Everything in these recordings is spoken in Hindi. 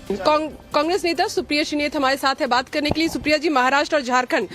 कांग्रेस नेता सुप्रिया श्रीनेत हमारे साथ है बात करने के लिए। सुप्रिया जी, महाराष्ट्र और झारखंड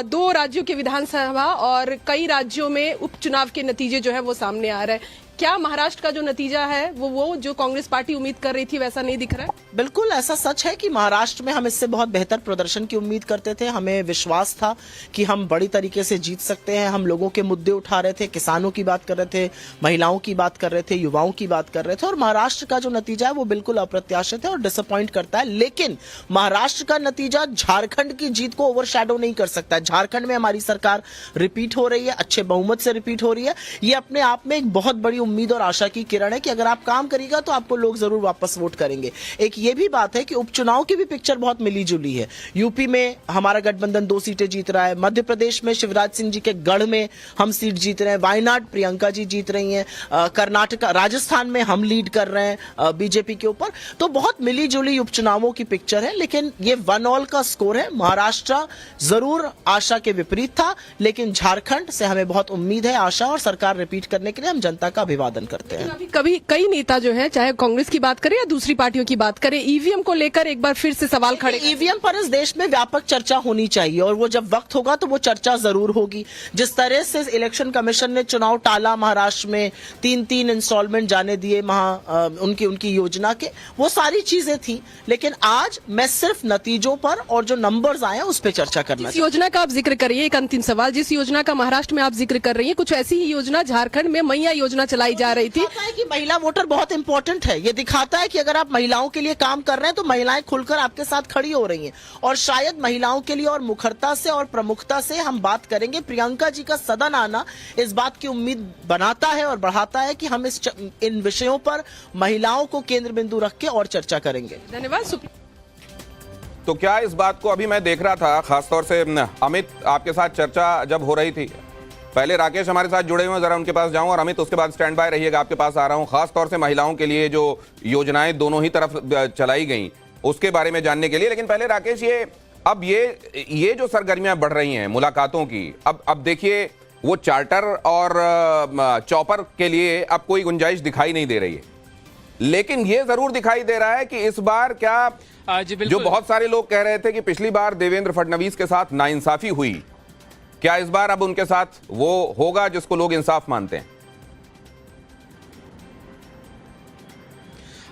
दो राज्यों के विधानसभा और कई राज्यों में उपचुनाव के नतीजे जो है वो सामने आ रहे हैं। क्या महाराष्ट्र का जो नतीजा है वो जो कांग्रेस पार्टी उम्मीद कर रही थी वैसा नहीं दिख रहा है? बिल्कुल ऐसा सच है कि महाराष्ट्र में हम इससे बहुत बेहतर प्रदर्शन की उम्मीद करते थे। हमें विश्वास था कि हम बड़ी तरीके से जीत सकते हैं। हम लोगों के मुद्दे उठा रहे थे, किसानों की बात कर रहे थे, महिलाओं की बात कर रहे थे, युवाओं की बात कर रहे थे। और महाराष्ट्र का जो नतीजा है वो बिल्कुल अप्रत्याशित है और डिसअपॉइंट करता है। लेकिन महाराष्ट्र का नतीजा झारखंड की जीत को ओवरशैडो नहीं कर सकता। झारखंड में हमारी सरकार रिपीट हो रही है, अच्छे बहुमत से रिपीट हो रही है। ये अपने आप में एक बहुत बड़ी उम्मीद और आशा की किरण है कि अगर आप काम करिएगा तो आपको लोग जरूर वापस वोट करेंगे। एक ये भी बात है कि उपचुनाव की भी पिक्चर बहुत मिली जुली है। यूपी में हमारा गठबंधन 2 सीटें जीत रहा है, मध्य प्रदेश में शिवराज सिंह जी के गढ़ में हम सीट जीत रहे हैं, वायनाड प्रियंका जी जीत रही हैं, कर्नाटक राजस्थान में हम लीड कर रहे हैं बीजेपी के ऊपर। तो बहुत मिली जुली उपचुनावों की पिक्चर है, लेकिन ये 1-1 का स्कोर है। महाराष्ट्र जरूर आशा के विपरीत था, लेकिन झारखंड से हमें बहुत उम्मीद है, आशा और सरकार रिपीट करने के लिए हम जनता का अभिवादन करते हैं। अभी कभी कई नेता जो है, चाहे कांग्रेस की बात करें या दूसरी पार्टियों की बात करें, ईवीएम को लेकर एक बार फिर से सवाल खड़े। ईवीएम पर इस देश में व्यापक चर्चा होनी चाहिए और वो जब वक्त होगा तो वो चर्चा जरूर होगी। जिस तरह से इलेक्शन कमीशन ने चुनाव टाला, महाराष्ट्र में 3-3 इंस्टॉलमेंट जाने दिए उनकी योजना के, वो सारी चीजें थी। लेकिन आज मैं सिर्फ नतीजों पर और जो नंबर्स आए हैं उस पर चर्चा करना। जिस योजना का आप जिक्र करिए, एक अंतिम सवाल, जिस योजना का महाराष्ट्र में आप जिक्र कर रही है, कुछ ऐसी ही योजना झारखंड में मैया योजना चलाई जा रही थी। है कि महिला वोटर बहुत इंपॉर्टेंट है। ये दिखाता है कि अगर आप महिलाओं के लिए काम कर रहे हैं तो महिलाएं खुलकर आपके साथ खड़ी हो रही हैं। और शायद महिलाओं के लिए और मुखरता से और प्रमुखता से हम बात करेंगे। प्रियंका जी का सदन आना इस बात की उम्मीद बनाता है और बढ़ाता है कि हम इन विषयों पर महिलाओं को केंद्र बिंदु रख के और चर्चा करेंगे। धन्यवाद। तो क्या इस बात को अभी मैं देख रहा था, खासतौर से अमित आपके साथ चर्चा जब हो रही थी, पहले राकेश हमारे साथ जुड़े हुए हैं, जरा उनके पास जाऊं, और अमित उसके बाद स्टैंड बाय रहिएगा, आपके पास आ रहा हूं। खास तौर से महिलाओं के लिए जो योजनाएं दोनों ही तरफ चलाई गई उसके बारे में जानने के लिए। लेकिन पहले राकेश, ये जो सरगर्मियां बढ़ रही हैं मुलाकातों की, अब देखिए वो चार्टर और चॉपर के लिए अब कोई गुंजाइश दिखाई नहीं दे रही है। लेकिन ये जरूर दिखाई दे रहा है कि इस बार क्या जो बहुत सारे लोग कह रहे थे कि पिछली बार देवेंद्र फडणवीस के साथ नाइंसाफी हुई, क्या इस बार अब उनके साथ वो होगा जिसको लोग इंसाफ मानते हैं?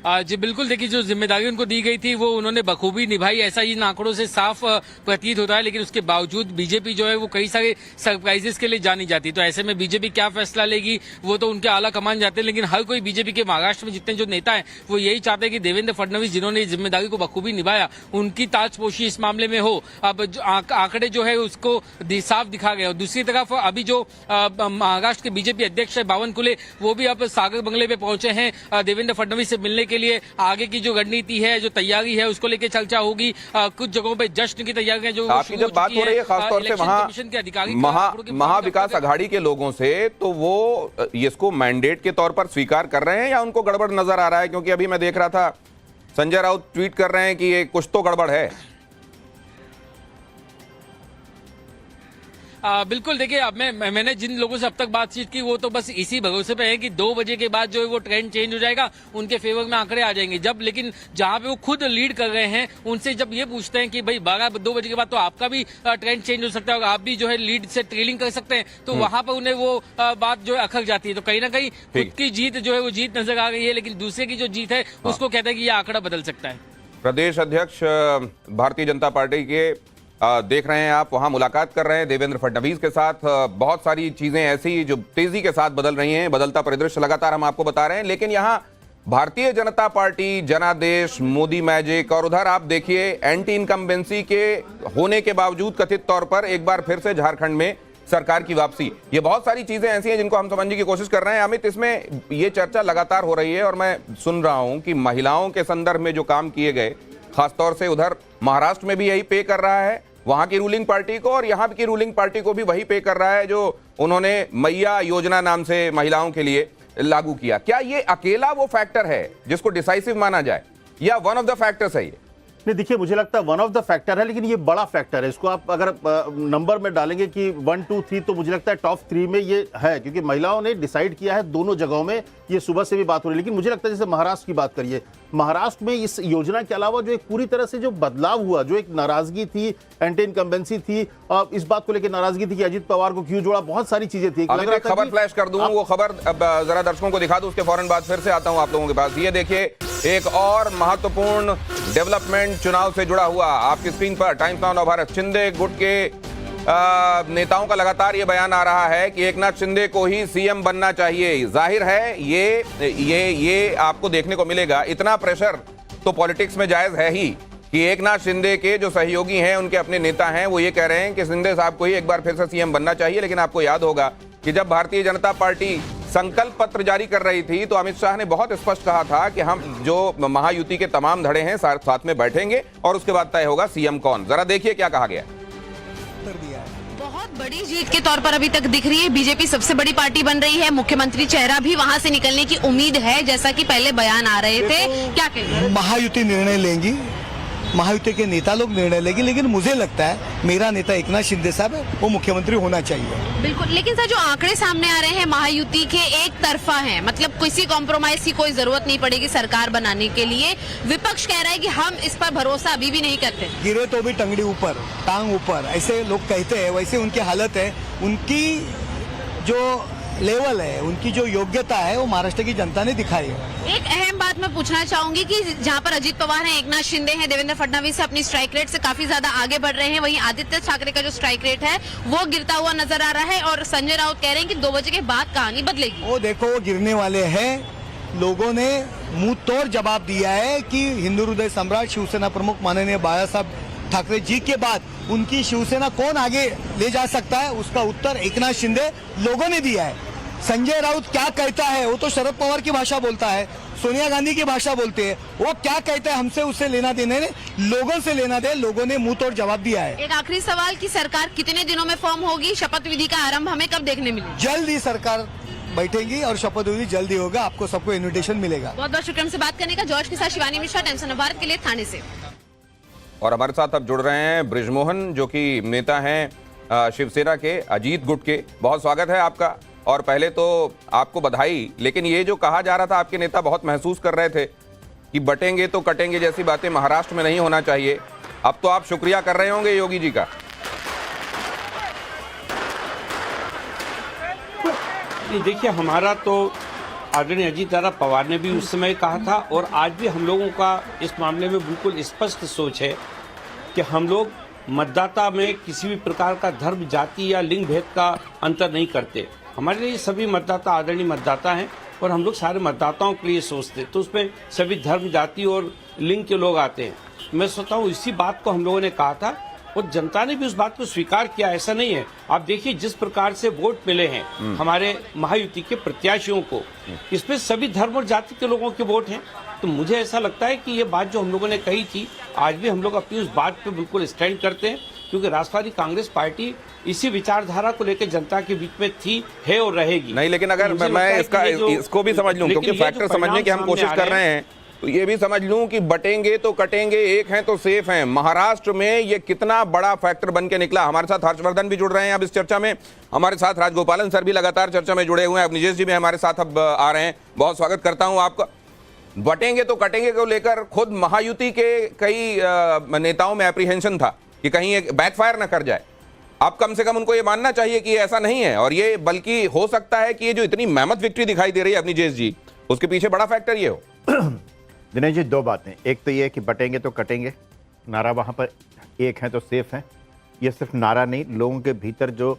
जी बिल्कुल, देखिए जो जिम्मेदारी उनको दी गई थी वो उन्होंने बखूबी निभाई, ऐसा इन आंकड़ों से साफ प्रतीत होता है। लेकिन उसके बावजूद बीजेपी जो है वो कई सारे सरप्राइजेस के लिए जानी जाती है। तो ऐसे में बीजेपी क्या फैसला लेगी वो तो उनके आला कमान जाते हैं। लेकिन हर कोई बीजेपी के महाराष्ट्र में जितने जो नेता हैं वो यही चाहते हैं कि देवेंद्र फडणवीस जिन्होंने जिम्मेदारी को बखूबी निभाया उनकी ताजपोशी इस मामले में हो। अब आंकड़े जो है उसको साफ दिखा गए। और दूसरी तरफ अभी जो महाराष्ट्र के बीजेपी अध्यक्ष है बावन कुले, वो भी अब सागर बंगले पे पहुंचे हैं देवेंद्र फडणवीस से मिलने के लिए। आगे की जो रणनीति है, जो तैयारी है, उसको लेकर चर्चा होगी। कुछ जगहों पे जश्न की तैयारियां जो आपकी जब बात हो रही है खासतौर से वहां महाविकास आघाड़ी के लोगों से, तो वो इसको मैंडेट के तौर पर स्वीकार कर रहे हैं या उनको गड़बड़ नजर आ रहा है? क्योंकि अभी मैं देख रहा था संजय राउत ट्वीट कर रहे हैं कि ये कुछ तो गड़बड़ है। बिल्कुल, देखिए अब मैंने जिन लोगों से अब तक बातचीत की वो तो बस इसी भरोसे पे है कि 2 बजे के बाद जो है वो ट्रेंड चेंज हो जाएगा, उनके फेवर में आंकड़े आ जाएंगे। जब लेकिन जहां पे वो खुद लीड कर रहे हैं उनसे जब ये पूछते हैं कि भाई 2 बजे के बाद तो आपका भी ट्रेंड चेंज हो सकता है और आप भी जो है लीड से ट्रेलिंग कर सकते हैं, तो वहां पर उन्हें वो बात जो है अखर जाती है। तो कहीं ना कहीं खुद की जीत जो है वो जीत नजर आ गई है, लेकिन दूसरे की जो जीत है उसको कहते हैं कि यह आंकड़ा बदल सकता है। प्रदेश अध्यक्ष भारतीय जनता पार्टी के देख रहे हैं आप, वहां मुलाकात कर रहे हैं देवेंद्र फडणवीस के साथ। बहुत सारी चीजें ऐसी जो तेजी के साथ बदल रही हैं, बदलता परिदृश्य लगातार हम आपको बता रहे हैं। लेकिन यहां भारतीय जनता पार्टी, जनादेश, मोदी मैजिक, और उधर आप देखिए एंटी इनकम्बेंसी के होने के बावजूद कथित तौर पर एक बार फिर से झारखंड में सरकार की वापसी। ये बहुत सारी चीजें ऐसी हैं जिनको हम समझने की कोशिश कर रहे हैं। अमित, इसमें ये चर्चा लगातार हो रही है और मैं सुन रहा हूं कि महिलाओं के संदर्भ में जो काम किए गए, खासतौर से उधर महाराष्ट्र में भी यही पे कर रहा है वहां की रूलिंग पार्टी को, और यहां की रूलिंग पार्टी को भी वही पे कर रहा है जो उन्होंने मैया योजना नाम से महिलाओं के लिए लागू किया। क्या ये अकेला वो फैक्टर है जिसको डिसाइसिव माना जाए, या वन ऑफ द फैक्टर्स है ये? नहीं देखिए, मुझे लगता है वन ऑफ द फैक्टर है, लेकिन ये बड़ा फैक्टर है। इसको आप अगर नंबर में डालेंगे कि 1, 2, 3, तो मुझे लगता है टॉप 3 में ये है, क्योंकि महिलाओं ने डिसाइड किया है दोनों जगहों में। ये सुबह से भी बात हो रही है, लेकिन मुझे लगता है जैसे महाराष्ट्र की बात करिए, महाराष्ट्र में इस योजना के अलावा जो एक पूरी तरह से जो बदलाव हुआ, जो एक नाराजगी थी, एंटी इनकम्बेंसी थी, और इस बात को लेकर नाराजगी थी कि अजीत पवार को क्यों जोड़ा, बहुत सारी चीजें थी। अभी मैं खबर फ्लैश कर दूं, वो खबर जरा दर्शकों को दिखा दूं, उसके फौरन बाद फिर से आता हूं आप लोगों के पास। ये देखिए एक और महत्वपूर्ण डेवलपमेंट चुनाव से जुड़ा हुआ आपकी स्क्रीन पर टाइम्स नाउ नवभारत। शिंदे गुट के नेताओं का लगातार ये बयान आ रहा है कि एकनाथ शिंदे को ही सीएम बनना चाहिए। जाहिर है ये आपको देखने को मिलेगा। इतना प्रेशर तो पॉलिटिक्स में जायज है ही कि एकनाथ शिंदे के जो सहयोगी हैं, उनके अपने नेता हैं, वो ये कह रहे हैं कि शिंदे साहब को ही एक बार फिर से सीएम बनना चाहिए। लेकिन आपको याद होगा कि जब भारतीय जनता पार्टी संकल्प पत्र जारी कर रही थी तो अमित शाह ने बहुत स्पष्ट कहा था कि हम जो महायुति के तमाम धड़े हैं साथ में बैठेंगे और उसके बाद तय होगा सीएम कौन। जरा देखिए क्या कहा गया। बहुत बड़ी जीत के तौर पर अभी तक दिख रही है। बीजेपी सबसे बड़ी पार्टी बन रही है। मुख्यमंत्री चेहरा भी वहां से निकलने की उम्मीद है, जैसा कि पहले बयान आ रहे थे। क्या कहेंगे? महायुति निर्णय लेंगी, महायुति के नेता लोग निर्णय लेंगे, लेकिन मुझे लगता है मेरा नेता एकनाथ शिंदे साहब है, वो मुख्यमंत्री होना चाहिए। बिल्कुल, लेकिन सर जो आंकड़े सामने आ रहे हैं महायुति के एक तरफा हैं, मतलब किसी कॉम्प्रोमाइज की कोई जरूरत नहीं पड़ेगी सरकार बनाने के लिए। विपक्ष कह रहा है कि हम इस पर भरोसा अभी भी नहीं करते। गिरे तो भी टंगड़ी ऊपर, टांग ऊपर, ऐसे लोग कहते हैं, वैसे उनकी हालत है। उनकी जो लेवल है, उनकी जो योग्यता है, वो महाराष्ट्र की जनता ने दिखाई है। एक अहम बात मैं पूछना चाहूंगी कि जहां पर अजीत पवार हैं, एकनाथ शिंदे हैं, देवेंद्र फडणवीस अपनी स्ट्राइक रेट से काफी ज्यादा आगे बढ़ रहे हैं, वहीं आदित्य ठाकरे का जो स्ट्राइक रेट है वो गिरता हुआ नजर आ रहा है और संजय राउत कह रहे हैं कि 2 बजे के बाद कहानी बदलेगी। वो देखो, वो गिरने वाले हैं। लोगों ने मुंह तोड़ जवाब दिया है कि हिंदू हृदय सम्राट शिवसेना प्रमुख माननीय बाला साहब ठाकरे जी के बाद उनकी शिवसेना कौन आगे ले जा सकता है, उसका उत्तर एकनाथ शिंदे लोगों ने दिया है। संजय राउत क्या कहता है, वो तो शरद पवार की भाषा बोलता है, सोनिया गांधी की भाषा बोलते हैं। वो क्या कहता है, हमसे उससे लेना देने ने, लोगों से लेना दे। लोगों ने मुंह तोड़ जवाब दिया है। एक आखिरी सवाल कि सरकार कितने दिनों में फॉर्म होगी? शपथ विधि का आरंभ हमें कब देखने मिलेगा? जल्द ही सरकार बैठेगी और शपथ विधि जल्दी होगा, आपको सबको इन्विटेशन मिलेगा। बहुत बहुत शुक्रिया से बात करने का। जॉर्ज के साथ शिवानी मिश्रा, टाइम्स ऑफ भारत के लिए, थाने से। और हमारे साथ अब जुड़ रहे हैं बृजमोहन, जो कि नेता हैं शिवसेना के अजीत गुट के। बहुत स्वागत है आपका। और पहले तो आपको बधाई, लेकिन ये जो कहा जा रहा था, आपके नेता बहुत महसूस कर रहे थे कि बटेंगे तो कटेंगे जैसी बातें महाराष्ट्र में नहीं होना चाहिए। अब तो आप शुक्रिया कर रहे होंगे योगी जी का। देखिए, हमारा तो आदरणीय अजीत दादा पवार ने भी उस समय कहा था और आज भी हम लोगों का इस मामले में बिल्कुल स्पष्ट सोच है कि हम लोग मतदाता में किसी भी प्रकार का धर्म, जाति या लिंग भेद का अंतर नहीं करते। हमारे लिए सभी मतदाता आदरणीय मतदाता हैं और हम लोग सारे मतदाताओं के लिए सोचते हैं, तो उसमें सभी धर्म, जाति और लिंग के लोग आते हैं। मैं सोचता हूँ इसी बात को हम लोगों ने कहा था और जनता ने भी उस बात को स्वीकार किया। ऐसा नहीं है, आप देखिए जिस प्रकार से वोट मिले हैं हमारे महायुति के प्रत्याशियों को, इसमें सभी धर्म और जाति के लोगों के वोट हैं। तो मुझे ऐसा लगता है कि ये बात जो हम लोगों ने कही थी, आज भी हम लोग अपनी उस बात पे बिल्कुल स्टैंड करते हैं, क्योंकि राष्ट्रवादी कांग्रेस पार्टी इसी विचारधारा को लेकर जनता के बीच में थी, है और रहेगी। नहीं, लेकिन अगर मैं इसको भी समझ लूं, क्योंकि फैक्टर समझने की हम कोशिश कर रहे हैं, तो ये भी समझ लूं कि बटेंगे तो कटेंगे, एक हैं तो सेफ हैं। महाराष्ट्र में ये कितना बड़ा फैक्टर बन के निकला। हमारे साथ हर्षवर्धन भी जुड़ रहे हैं अब इस चर्चा में, हमारे साथ राजगोपालन सर भी लगातार चर्चा में जुड़े हुए हैं, अब निजेश जी भी हमारे साथ अब आ रहे हैं। बहुत स्वागत करता हूं आपका। बटेंगे तो कटेंगे को लेकर खुद महायुति के कई नेताओं में एप्रीहेंशन था कि कहीं एक बैकफायर न कर जाए। अब कम से कम उनको ये मानना चाहिए कि ऐसा नहीं है, और ये बल्कि हो सकता है कि ये जो इतनी मेहनत विक्ट्री दिखाई दे रही है अपनी जेस जी, उसके पीछे बड़ा फैक्टर ये हो। दिनेश जी, 2 बातें। एक तो ये कि बटेंगे तो कटेंगे, नारा वहाँ पर एक है तो सेफ है। ये सिर्फ नारा नहीं, लोगों के भीतर जो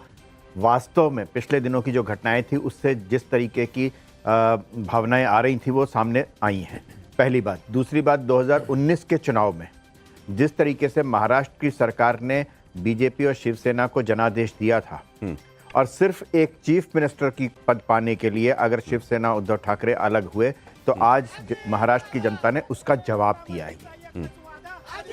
वास्तव में पिछले दिनों की जो घटनाएं थी, उससे जिस तरीके की भावनाएं आ रही थी वो सामने आई हैं, पहली बात। दूसरी बात, 2019 के चुनाव में जिस तरीके से महाराष्ट्र की सरकार ने बीजेपी और शिवसेना को जनादेश दिया था, और सिर्फ एक चीफ मिनिस्टर की पद पाने के लिए अगर शिवसेना उद्धव ठाकरे अलग हुए, तो आज महाराष्ट्र की जनता ने उसका जवाब दिया है।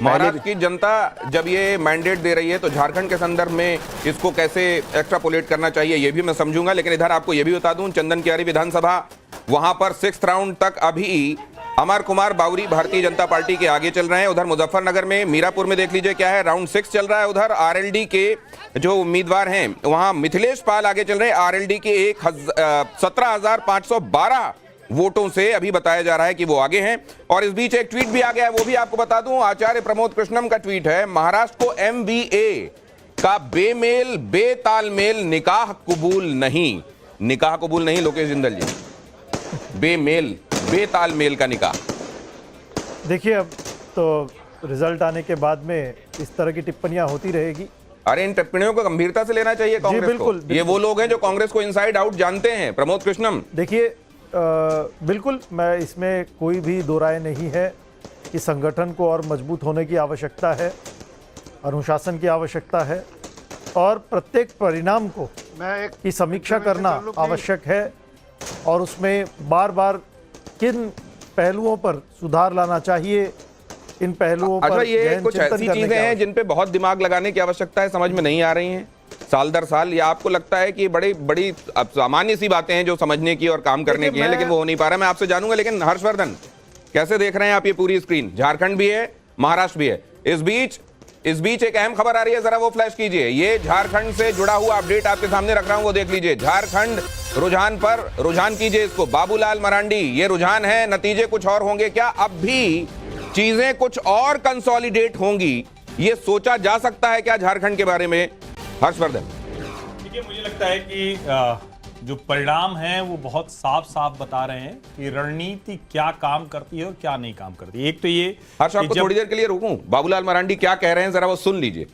महाराष्ट्र की जनता जब ये मैंडेट दे रही है, तो झारखंड के संदर्भ में इसको कैसे एक्स्ट्रापोलेट करना चाहिए ये भी मैं समझूंगा। लेकिन इधर आपको ये भी बता दूं, चंदन कियारी विधानसभा, वहां पर 6th राउंड तक अभी अमर कुमार बावरी भारतीय जनता पार्टी के आगे चल रहे हैं। उधर मुजफ्फरनगर में मीरापुर में देख लीजिए क्या है, राउंड 6 चल रहा है। उधर आरएलडी के जो उम्मीदवार हैं वहां मिथिलेश पाल आगे चल रहे हैं। आरएलडी के 17,512 वोटों से अभी बताया जा रहा है कि वो आगे हैं। और इस बीच एक ट्वीट भी आ गया है, वो भी आपको बता दूं। आचार्य प्रमोद कृष्णम का ट्वीट है, महाराष्ट्र को MBA का बेमेल बेतालमेल निकाह कबूल नहीं। निकाह कबूल नहीं लोकेश जिंदल जी, बेमेल बेतालमेल का निकाह। देखिए, अब तो रिजल्ट आने के बाद में इस तरह की टिप्पणियां होती रहेगी। अरे इन टिप्पणियों को गंभीरता से लेना चाहिए कांग्रेस बिल्कुल, को। ये वो लोग हैं जो कांग्रेस को इनसाइड आउट जानते हैं। प्रमोद कृष्णम, देखिए, बिल्कुल मैं इसमें कोई भी दो राय नहीं है कि संगठन को और मजबूत होने की आवश्यकता है, अनुशासन की आवश्यकता है और प्रत्येक परिणाम को की समीक्षा करना आवश्यक है और उसमें बार बार किन पहलुओं पर सुधार लाना चाहिए, इन पहलुओं पर अच्छा ये गहन कुछ चिंतन ऐसी करने की चीजें हैं जिन पे बहुत दिमाग लगाने की आवश्यकता है, समझ में नहीं आ रही हैं साल दर साल, या आपको लगता है कि बड़ी बड़ी अब सामान्य सी बातें हैं जो समझने की और काम करने की हैं, लेकिन वो हो नहीं पा रहा। मैं आपसे जानूंगा, लेकिन हर्षवर्धन कैसे देख रहे हैं आप ये पूरी स्क्रीन? झारखंड भी है, महाराष्ट्र भी है, इस बीच एक अहम खबर आ रही है, जरा वो फ्लैश कीजिए। ये झारखंड से जुड़ा हुआ अपडेट आपके सामने रख रहा हूं, वो देख लीजिए। झारखंड रुझान पर रुझान कीजिए इसको। बाबूलाल मरांडी, ये रुझान है, नतीजे कुछ और होंगे क्या? अब भी चीजें कुछ और कंसोलिडेट होंगी, ये सोचा जा सकता है क्या झारखंड के बारे में? हर्षवर्धन, देखिए, मुझे लगता है कि जो परिणाम हैं वो बहुत साफ साफ बता रहे हैं कि रणनीति क्या काम करती है और क्या नहीं काम करती है। एक तो ये हर्ष, आपको थोड़ी देर के लिए रोकूं, बाबूलाल मरांडी क्या कह रहे हैं जरा वो सुन लीजिए।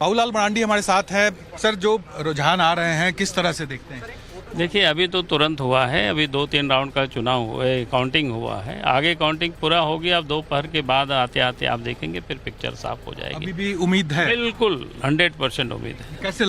बाबूलाल मरांडी हमारे साथ है। सर, जो रुझान आ रहे हैं किस तरह से देखते हैं? देखिए, अभी तो तुरंत हुआ है, अभी 2-3 राउंड का चुनाव हुआ है, काउंटिंग हुआ है। आगे काउंटिंग पूरा होगी, अब दोपहर के बाद आते आते आप देखेंगे फिर पिक्चर साफ हो जाएगी। अभी भी उम्मीद है? बिल्कुल 100% उम्मीद है। कैसे